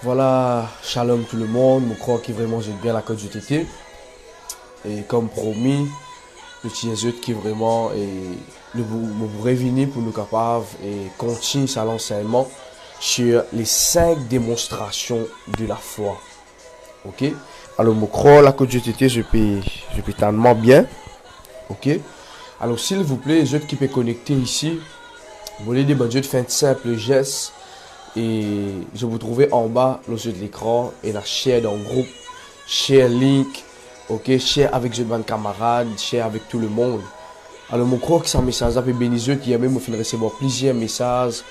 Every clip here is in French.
Voilà, shalom tout le monde, je crois que vraiment j'ai bien la code du TT. Et comme promis, le TSE qui vraiment nous revenir pour nous capables et continuer à l'enseignement sur les 5 démonstrations de la foi. Ok? Alors, je crois la code du TT, je peux tellement bien. Ok? Alors, s'il vous plaît, les autres qui peuvent connecter ici, vous voulez des budgets de faire un simple geste. Et je vous trouvais en bas le jeu de l'écran et la share dans le groupe, share link, ok, share avec vos camarades, share avec tout le monde. Alors, je crois que c'est un message un peu bénisseur qui a même fait recevoir plusieurs messages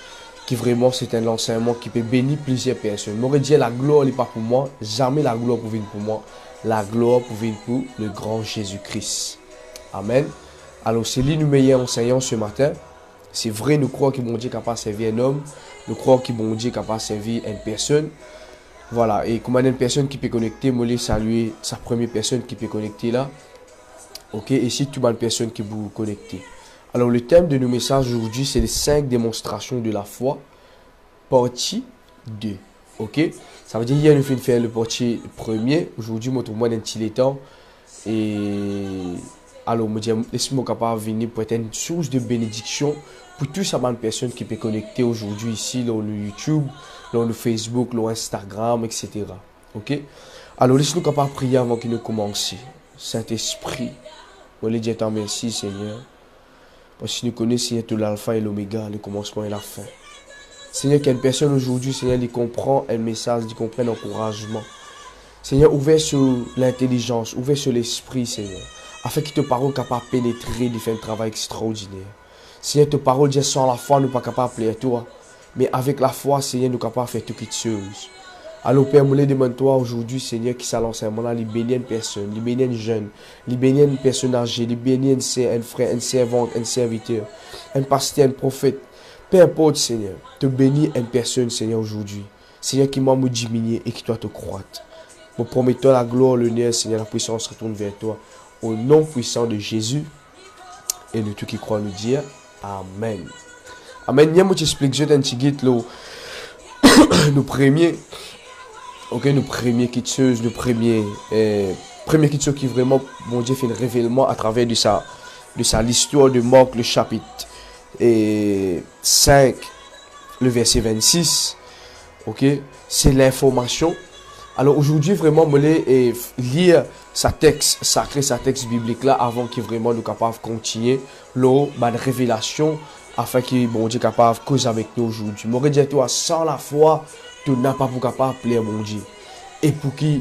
qui vraiment c'est un enseignement qui peut bénir plusieurs personnes. Je dit la gloire n'est pas pour moi, jamais la gloire pour venir pour moi, la gloire pour venir pour le grand Jésus-Christ. Amen. Alors, c'est lui nous meilleur enseignant ce matin. C'est vrai, nous croyons que mon Dieu est capable de servir un homme. Nous croyons que mon Dieu est capable de servir une personne. Voilà. Et comme une personne qui peut connecter, je vais saluer sa première personne qui peut connecter là. Ok. Et si tu as une personne qui vous connecter. Alors, le thème de nos messages aujourd'hui, c'est les 5 démonstrations de la foi. Partie 2. Ok. Ça veut dire hier, nous finissons faire le partie premier. Aujourd'hui, je trouve un petit temps. Et alors, je me dis, laisse-moi capable de venir pour être une source de bénédiction pour toutes ces personnes qui peuvent connecter aujourd'hui ici, dans le YouTube, dans le Facebook, dans Instagram, etc. Ok? Alors, laisse-nous capable de prier avant que nous commencions. Saint-Esprit, on les dit tant merci, Seigneur. Parce que nous connaissons, Seigneur, tout l'alpha et l'oméga, le commencement et la fin. Seigneur, qu'une personne aujourd'hui, Seigneur, il comprend un message, il comprend l'encouragement. Seigneur, ouvert sur l'intelligence, ouvert sur l'esprit, Seigneur, afin que tes paroles soient capables de pénétrer, de faire un travail extraordinaire. Seigneur, tes paroles disent sans la foi, nous ne sommes pas capables de plaire à toi. Mais avec la foi, Seigneur, nous sommes capables de faire toutes les choses. Alors, Père, je demande toi aujourd'hui, Seigneur, qui s'allonce à moi, il bénit une personne, il bénit une jeune, il bénit une personne âgée, il bénit un frère, une servante, un serviteur, un pasteur, un prophète. Peu importe, Seigneur, te bénis une personne, Seigneur, aujourd'hui. Seigneur, qui m'a me diminuer et qui doit te croître. Nous promettons la gloire, l'honneur, Seigneur, la puissance retourne vers toi. Au nom puissant de Jésus et de tous qui croient nous dire Amen. Amen. Je t'explique, je t'explique nos premiers, ok, nos premiers quittueuses, nos premiers quittueux qui vraiment, mon Dieu, fait un révèlement à travers de sa l'histoire de Marc, le chapitre 5, le verset 26, ok, c'est l'information. Alors aujourd'hui, vraiment, je vais lire sa texte sacré, sa texte biblique là, avant que vraiment nous capables de continuer la révélation, afin que bon Dieu capable de causer avec nous aujourd'hui. Je vais dire toi, sans la foi, tu n'as pas pour capable de plaire mon Dieu. Et pour qui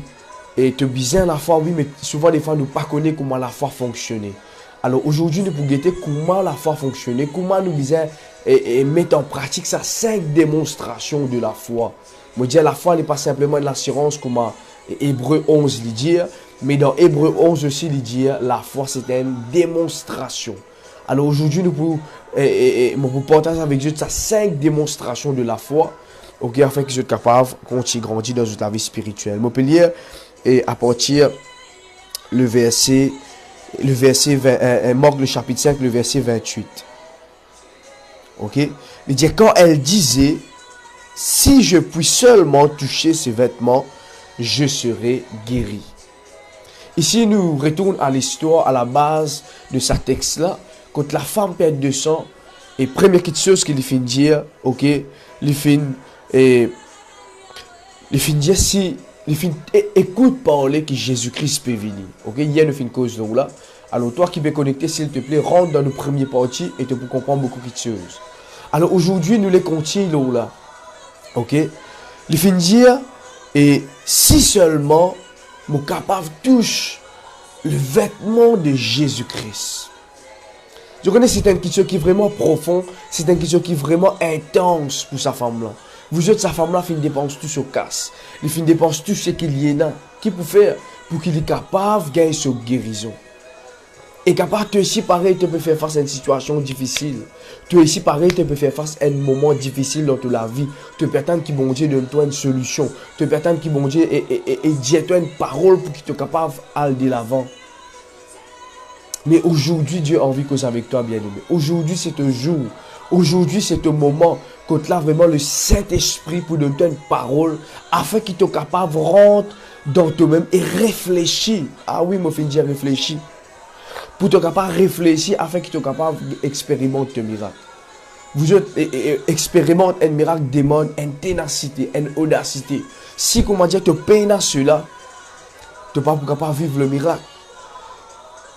te biser la foi, oui, mais souvent des fois nous ne connaissons pas comment la foi fonctionne. Alors aujourd'hui, nous pouvons guetter comment la foi fonctionne, comment nous biser et mettre en pratique ces 5 démonstrations de la foi. Je dis la foi n'est pas simplement une assurance comme Hébreu 11 le dit, mais dans Hébreu 11 aussi le dit, la foi c'est une démonstration. Alors aujourd'hui, nous pouvons partager avec Dieu ces 5 démonstrations de la foi, okay, afin que je sois capable de continuer à grandir dans notre vie spirituelle. Je peux lire à partir le verset 20, Marc le chapitre 5, le verset 28. Ok? Il dit quand elle disait si je puis seulement toucher ses vêtements, je serai guéri. Ici, nous retournons à l'histoire, à la base de ce texte-là. Quand la femme perd de sang, et première chose qu'il finit dire, ok, il finit dire si, il finit écoute parler que Jésus-Christ peut venir. Ok, il y a une cause donc là. Alors toi qui peux connecter, s'il te plaît, rentre dans le premier partie et tu peux comprendre beaucoup de choses. Alors aujourd'hui, nous les continuons là. Ok, il finit dire et si seulement mon capable touche le vêtement de Jésus-Christ. Je connais c'est une question qui est vraiment profonde, c'est une question qui est vraiment intense pour sa femme là. Vous êtes sa femme là, il dépense tout ce casse, il dépense tout ce qu'il y a là, qui peut faire pour qu'il est capable de gagner cette guérison. Et capable de aussi pareil, tu peux faire face à une situation difficile. Tu aussi pareil, tu peux faire face à un moment difficile dans ta vie. Tu peux attendre que bon Dieu donne-toi une solution. Tu peux attendre que bon Dieu et dis-toi une parole pour qu'il te capable d'aller de l'avant. Mais aujourd'hui, Dieu a envie de causer avec toi, bien-aimé. Aujourd'hui, c'est un jour Aujourd'hui, c'est un moment que tu as vraiment le Saint-Esprit pour donner une parole afin qu'il soit capable de rentrer dans toi-même et réfléchir. Ah oui, moi, je dire réfléchir. Pour te capable de réfléchir afin qu'il soit capable d'expérimenter un miracle. Vous expérimentez un miracle demande une ténacité, une audacité. Si, comment dire, tu peines à cela, tu n'es pas capable de vivre le miracle.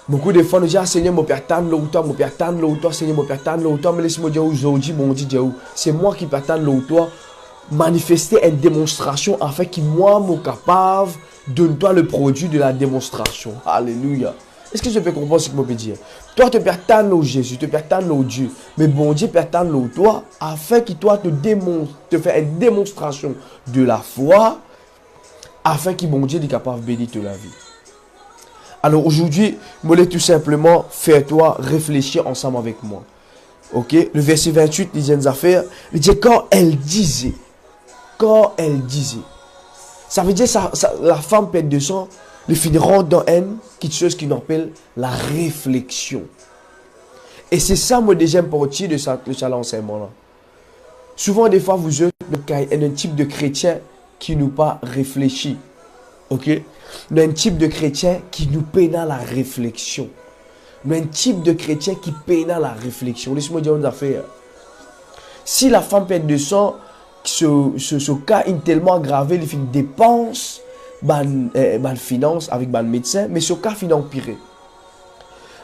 Beaucoup de fois, nous disons, ah, Seigneur, mon Père, t'en l'auteur, mon Père, t'en l'auteur, Seigneur, mon Père, t'en l'auteur. Mais laisse-moi dire aujourd'hui, mon Dieu, c'est moi qui peux t'en l'auteur, manifester une démonstration afin que moi, mon capable, donne-toi le produit de la démonstration. Alléluia. Est-ce que je peux comprendre ce que je peux dire? Toi, tu peux t'en Jésus, tu peux t'en Dieu. Mais bon Dieu, peut t'en toi, afin que toi, te faire une démonstration de la foi, afin que bon Dieu est capable de bénir la vie. Alors aujourd'hui, je voulais tout simplement faire toi réfléchir ensemble avec moi. Ok? Le verset 28, il dit une affaire. Il dit quand elle disait. Ça veut dire la femme pète de sang, le fin rentre dans une quelque chose qu'on appelle la réflexion. Et c'est ça mon deuxième partie de ce enseignement-là. Souvent, des fois, vous êtes un type de chrétien qui nous pas réfléchi. Ok? Nous avons un type de chrétien qui nous peine à la réflexion. Nous avons un type de chrétien qui peine à la réflexion. Laisse-moi dire une affaire. Si la femme pète de sang, ce cas est tellement aggravé, il fait une dépense, ban finance avec ban médecin, mais ce cas finit empiré.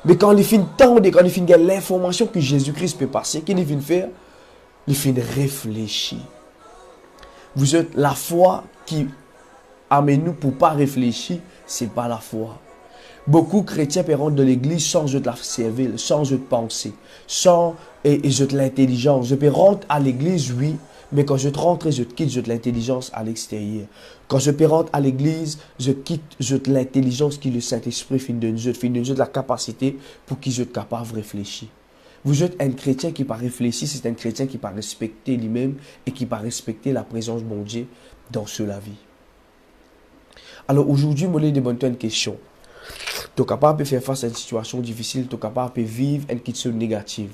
Mais quand il finit tendre, quand il finit l'information que Jésus-Christ peut passer, qu'il finit faire, il finit réfléchir. Vous êtes la foi qui amène nous pour pas réfléchir, c'est pas la foi. Beaucoup de chrétiens peuvent rentrer dans l'église sans je la servir, sans je penser, sans je l'intelligence. Je peux rentrer à l'église, oui, mais quand je rentre, je quitte je l'intelligence à l'extérieur. Quand je peux rentrer à l'église, je quitte je l'intelligence qui le Saint-Esprit finit de nous, la capacité pour qu'il soit capable de réfléchir. Vous êtes un chrétien qui par réfléchir, c'est un chrétien qui par respecter lui-même et qui par respecter la présence de mon Dieu dans la vie. Alors aujourd'hui, je vais vous poser une question. Tu es capable de faire face à une situation difficile, tu es capable de vivre une question négative.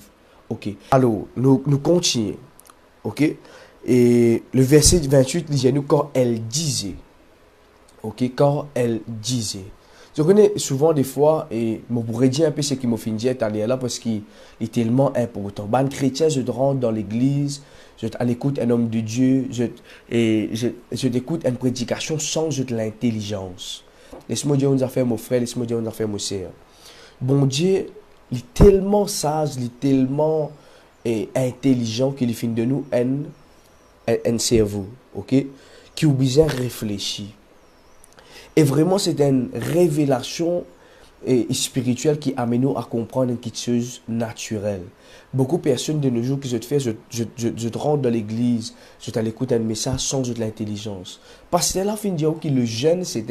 Ok. Alors, nous continuons. Ok. Et le verset 28 dit nous quand elle disait. Ok. Quand elle disait. Je connais souvent des fois, et je pourrais dire un peu ce qui m'a fait dire là parce qu'il est tellement important. Ben, chrétien, je rentre dans l'église, je l'écoute un homme de Dieu, je t'écoute une prédication sans de l'intelligence. Laisse-moi dire une affaire, mon frère, laisse-moi dire une affaire, mon sœur. Bon Dieu, il est tellement sage, il est tellement intelligent qu'il fait de nous un cerveau, ok, qui oblige à réfléchir. Et vraiment, c'est une révélation spirituelle qui amène nous à comprendre une petite chose naturelle. Beaucoup de personnes de nos jours qui se font, je rentre dans l'église, je t'écoute un message sans de l'intelligence. Parce que là, fin de dire que le jeûne, c'est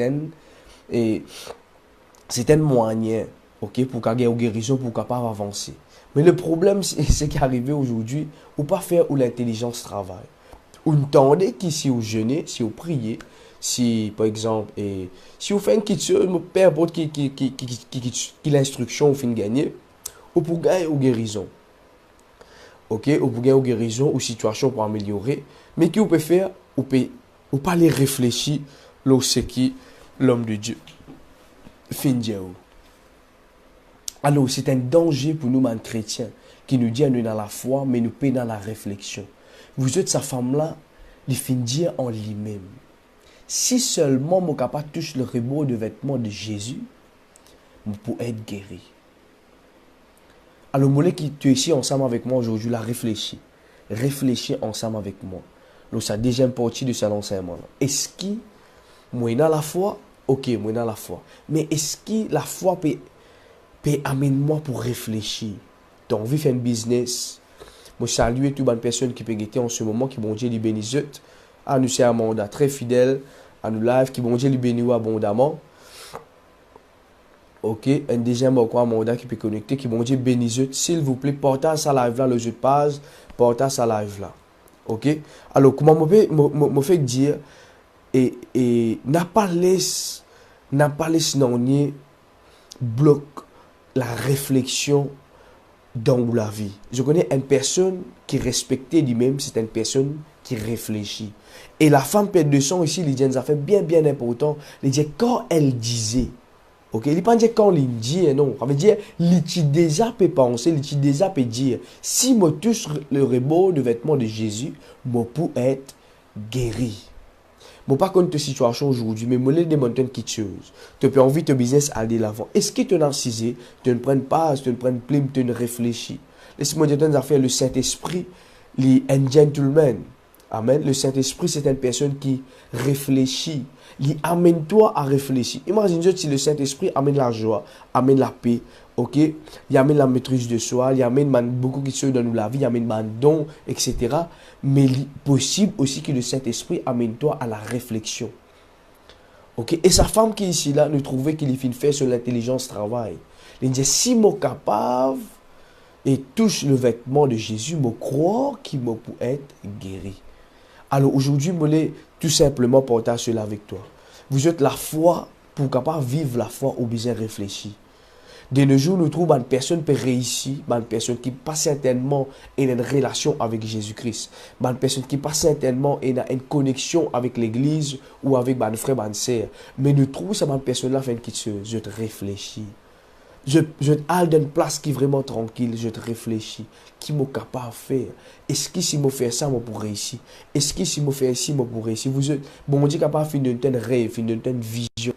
un moyen, ok, pour qu'il y ait une guérison, pour capable avancer. Mais le problème, c'est qu'arrivé aujourd'hui, ou pas faire où l'intelligence travaille. Ou entendez qu'ici vous jeûnez, si vous priez, si par exemple, si vous faites une petite chose, peu importe qui l'instruction vous fait gagner, ou pour gagner ou guérison. Ok, ou pour gagner ou guérison, ou situation pour améliorer, mais qui vous peut faire, ou pas les réfléchir, ce qui l'homme de Dieu fait dire. Alors, c'est un danger pour nous, man chrétiens, qui nous dit nous dans la foi, mais nous paie dans la réflexion. Vous êtes sa femme-là, il fait dire en lui-même. Si seulement mon capable touche le rebord de vêtements de Jésus, pour être guéri. Alors, moi qui tu es ici ensemble avec moi aujourd'hui, là, réfléchis. Réfléchis ensemble avec moi. Donc, c'est la deuxième partie de cet enseignement. Est-ce que moi, dans la foi? Ok, moi, dans la foi. Mais est-ce que la foi peut amener moi pour réfléchir? Tu as envie de faire un business? Moi, salue toutes les personnes qui peuvent être en ce moment, qui bon Dieu les bénisse. À nous, c'est un mandat très fidèle. À nous live, qui bon Dieu les bénisse abondamment. Ok, un deuxième mandat qui peut connecter, qui bon Dieu bénisse. S'il vous plaît, portez sa live là, le jeu de page, portez sa live là. Ok, alors, comment me fait dire, et n'a pas laissé non bloc la réflexion dans la vie. Je connais une personne qui respectait lui-même, c'est une personne qui réfléchit. Et la femme père de sang ici, il dit une affaire bien important. Il dit quand elle disait, ok, il ne pas dire quand il dit, non. Ça veut dire, il déjà peut penser, il déjà peut dire, si je touche le rebord de vêtements de Jésus, je peux être guéri. Bon, pas contre ta situation aujourd'hui, mais je demande une petite chose. Tu as envie de ton business aller l'avant. Est-ce que tu es narcisé, tu ne prends pas, tu ne prends plume, tu ne réfléchis. Laisse-moi dire une affaire, le Saint-Esprit, il est un gentleman. Amen. Le Saint-Esprit, c'est une personne qui réfléchit. Il amène toi à réfléchir. Imagine si le Saint-Esprit amène la joie, amène la paix, ok? Il amène la maîtrise de soi, il amène beaucoup de choses dans la vie, il amène un don, etc. Mais il est possible aussi que le Saint-Esprit amène toi à la réflexion. Ok? Et sa femme qui est ici, là, nous trouvait qu'il est fait sur l'intelligence travail. Il dit, si je suis capable et touche le vêtement de Jésus, je crois qu'il peut être guéri. Alors aujourd'hui, je voulais tout simplement partager cela avec toi. Vous êtes la foi, pour capable vivre la foi, ou bien réfléchir. De nos jours, nous trouvons une personne qui peut réussir, une personne qui pas certainement une relation avec Jésus-Christ, une personne qui pas certainement une connexion avec l'église ou avec un frère, une sœur. Mais nous trouvons cette personne-là fait quelque chose, je te réfléchis. Je halte dans une place qui est vraiment tranquille, je te réfléchis. Qui m'a capable de faire? Est-ce que si je fais ça, je pourrais réussir? Est-ce que si je fais ici, je pourrais réussir? Vous êtes, bon, on dit capable de faire une telle rêve, une telle vision.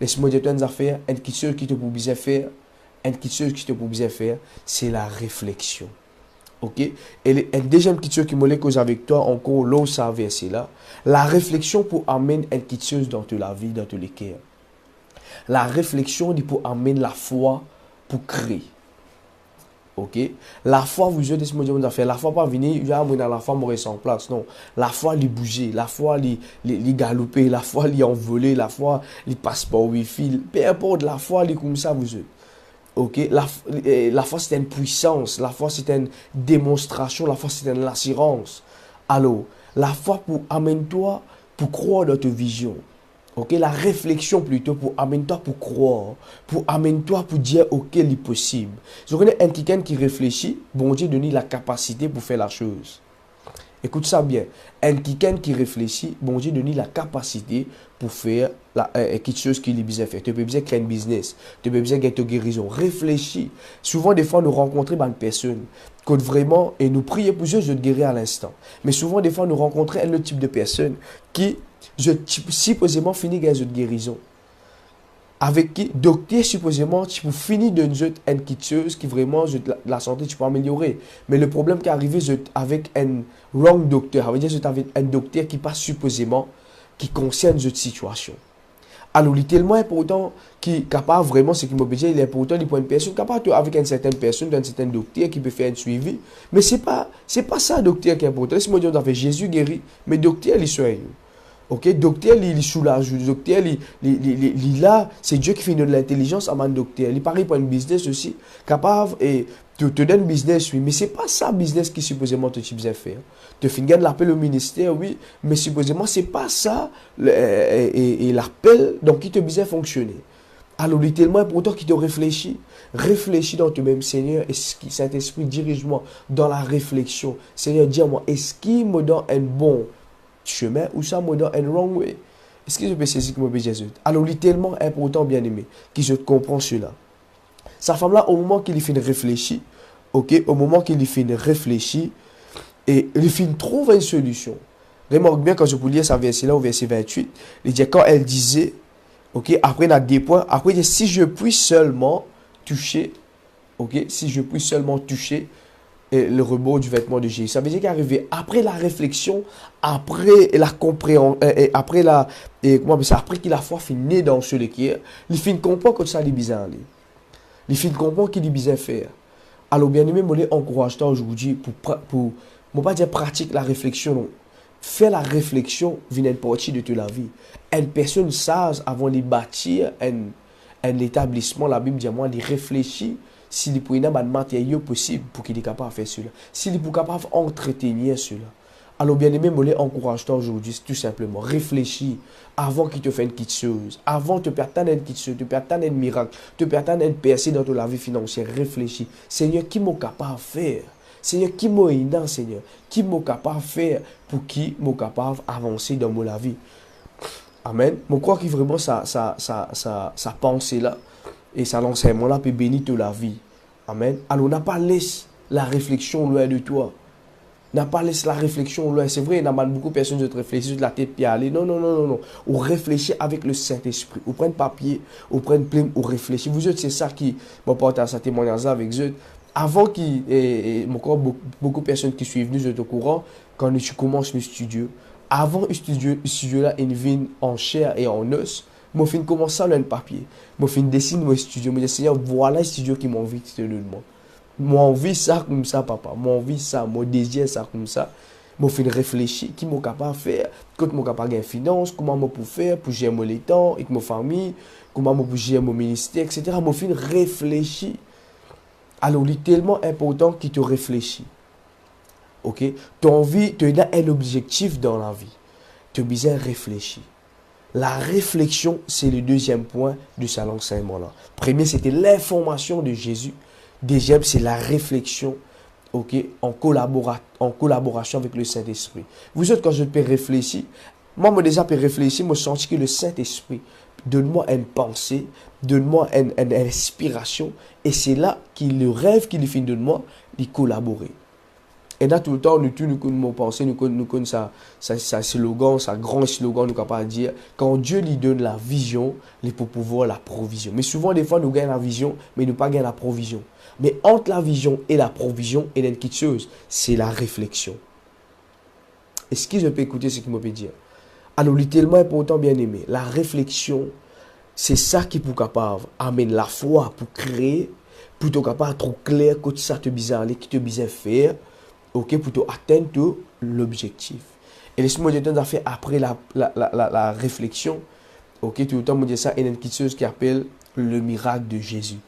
Laisse-moi dire une affaire, une chose qui te peut bien faire, c'est la réflexion. Ok? Et une deuxième petite chose qui m'a cause avec toi, encore l'eau, ça verset là. La réflexion pour amener une petite chose dans toute la vie, dans tous les cœurs. La réflexion dit pour amener la foi pour créer. Ok? La foi, vous êtes la foi pas venir, il y a la foi mourir sans place. Non. La foi, lui bouger, la foi, lui galoper, la foi, lui envoler, la foi, lui passe par wifi. Peu importe, la foi, lui comme ça, vous êtes. Ok? La foi, c'est une puissance. La foi, c'est une démonstration. La foi, c'est une assurance. Alors, la foi pour amener toi pour croire dans ta vision. Ok, la réflexion plutôt pour amener toi pour croire, pour amener toi pour dire ok, il est possible. Je connais un quelqu'un qui réfléchit, bon Dieu donne la capacité pour faire la chose. Écoute ça bien, un quelqu'un qui réfléchit, bon Dieu donne la capacité pour faire quelque chose qu'il est besoin de faire. Tu peux besoin créer un business, tu peux besoin de ta guérison. Réfléchis. Souvent des fois nous rencontrons une personne que vraiment et nous prions pour Dieu, je te guéris à l'instant. Mais souvent des fois nous rencontrons un autre type de personne qui supposément finit dans une guérison. Avec qui, docteur, supposément, tu peux finir de une petite chose qui vraiment, la santé, tu peux améliorer. Mais le problème qui est arrivé avec un wrong docteur, ça veut dire avec un docteur qui passe supposément, qui concerne cette situation. Alors, il est tellement important qui est capable vraiment, ce qui m'a dit, il est important pour une personne, capable avec une certaine personne, d'un certain docteur qui peut faire un suivi. Mais ce n'est pas ça, docteur, qui est important. Laisse-moi dire, Jésus guérit, mais docteur, il soigne. Ok, docteur, il soulage. Docteur, il là, c'est Dieu qui fait de l'intelligence à un docteur. Il pareil pour un business aussi, capable et te donne business, oui, mais c'est pas ça business qui supposément tu dois faire. Tu finis l'appel au ministère, oui, mais supposément c'est pas ça et l'appel donc qui te besoin fonctionner. Alors, il est tellement important qu'il te réfléchit. Réfléchis dans toi-même, Seigneur. Est-ce que Saint-Esprit dirige-moi dans la réflexion? Seigneur, dis-moi, est-ce qu'il me donne un bon chemin ou ça me donne un wrong way? Est-ce que je peux saisir comme Jésus? Alors, il est tellement important, bien-aimé, que je comprends cela. Sa femme-là, au moment qu'il finit de réfléchir, ok, au moment qu'il finit de réfléchir, et il finit de trouver une solution. Remarque bien quand je vous lis ça verset-là, au verset 28, il dit quand elle disait, ok, après il a des points, après il dit si je puis seulement toucher, ok, si je puis seulement toucher le rebord du vêtement de Jésus. Ça veut dire qu'arrivé après la réflexion, après la compréhension, après la, après qu'il a foi fini dans ce qui est, il finit de comprendre que ça est bizarre. Il finit de comprendre qu'il est bizarre faire. Alors bien aimé, je encourage toi aujourd'hui pour ne pas dire pratique la réflexion, non. Faire la réflexion vient une partie de toute la vie. Une personne sage avant de bâtir un établissement, la Bible dit à moi, il réfléchit s'il est pour une matériau possible pour qu'il est capable de faire cela. S'il est capable d'entretenir cela. Alors, bien aimé, je encourage-toi aujourd'hui, tout simplement. Réfléchis avant qu'il te fasse une petite chose. Avant de te perdre une petite chose, de perdre un miracle, de perdre une percée dans ta vie financière. Réfléchis. Seigneur, qui m'a capable de faire? Seigneur, qui m'a aidé, Seigneur? Qui m'a capable de faire pour qui m'a capable d'avancer dans ma vie? Amen. Je crois que vraiment ça pensée-là et ça l'enseignement-là peut bénir toute la vie. Amen. Alors, on n'a pas laissé la réflexion loin de toi. N'a pas laissé la réflexion loin. C'est vrai, il y a beaucoup de personnes qui réfléchissent de la tête puis aller. Non, non, non, non, non. On réfléchit avec le Saint-Esprit. On prend papier, on prend plume, on réfléchit. Vous êtes, c'est ça qui m'apporte à ce témoignage-là avec eux. Avant qu'il beaucoup de personnes qui suivent nous, je suis au courant, quand tu commences le studio, avant le studio-là, il vient en chair et en os. Je fin commencer ça le papier. Je fin dessiner mon studio. Je dis, Seigneur, voilà le studio qui m'a envie de te donner. Moi, envie ça comme ça, papa. Moi, envie ça, moi, désir ça comme ça. Je fin réfléchir, qui m'a capable de faire, comment je capable de gagner finance, comment je peux faire pour gérer les temps avec ma famille, comment je peux gérer mon ministère, etc. Je fin réfléchir. Alors, il est tellement important que tu réfléchis. Ok? Tu as envie, tu as un objectif dans la vie. Tu as besoin de réfléchir. La réflexion, c'est le deuxième point de cet enseignement-là. Premier, c'était l'information de Jésus. Deuxième, c'est la réflexion, ok, en collaboration avec le Saint-Esprit. Vous autres, quand je peux réfléchir, moi, je déjà peux réfléchir, je sens que le Saint-Esprit, donne-moi une pensée, donne-moi une inspiration, et c'est là qu'il le rêve qu'il finit de moi, de collaborer. Et là, tout le temps, nous pensons, nous connaissons sa slogan, sa grand slogan, nous capable de dire, quand Dieu lui donne la vision, il peut pouvoir la provision. Mais souvent, des fois, nous gagnons la vision, mais nous pas gagnons la provision. Mais entre la vision et la provision, il y a une petite chose, c'est la réflexion. Est-ce que je peux écouter ce qu'il me peut dire? Alors, il est tellement important, bien aimé, la réflexion, c'est ça qui peut capable amener la foi pour créer, pour être capable trop clair que ça te bizarre, qui te bizarre faire. Ok, pour atteindre l'objectif. Et laisse-moi dire que fait après la réflexion, ok, tout le temps, je dis ça, il y a une petite chose qui appelle le miracle de Jésus.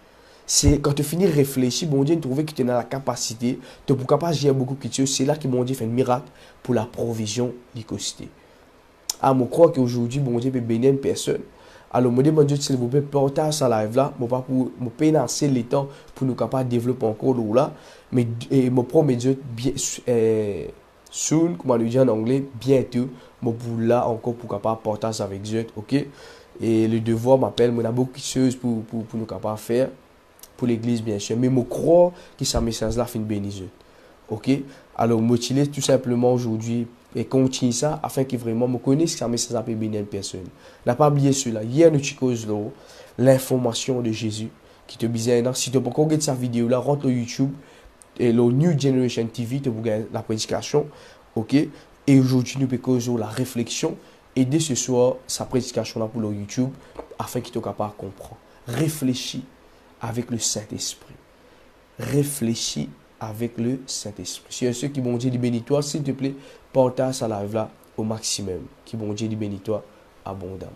C'est quand tu finis de réfléchir, bon Dieu, trouver que tu as la capacité, tu es capable de gérer beaucoup de choses. C'est là que mon Dieu fait un miracle pour la provision du côté. Ah, je crois qu'aujourd'hui, bon Dieu peut bénir une personne. Alors, je demande Dieu, s'il vous plaît, partage ça live là. Je ne peux pas passer le temps pour nous capables de développer encore là. Mais je promets Dieu, soon, comment le dire en anglais, bientôt, je suis là encore pour capable partager avec Dieu, ok? Et le devoir m'appelle, on a beaucoup de choses pour nous capables de faire, pour l'église bien sûr. Mais je crois que ce message-là fait une bénédiction, ok? Alors, je motive tout simplement aujourd'hui et continue ça afin que vraiment me connaisse que ça message peut bénir une personne. N'a pas oublié cela. Hier, nous avons l'information de Jésus qui te disait, si tu n'as pas encore regardé cette vidéo là, rentre sur YouTube et le New Generation TV, tu vas la prédication, ok? Et aujourd'hui, nous pouvons la réflexion et dès ce soir, sa prédication là pour le YouTube afin qu'il soit capable de comprendre. Réfléchis avec le Saint-Esprit. Réfléchis avec le Saint-Esprit. Si ceux qui vont dire bénis toi, s'il te plaît, partage ça live là au maximum. Qui vont dire bénis toi abondamment.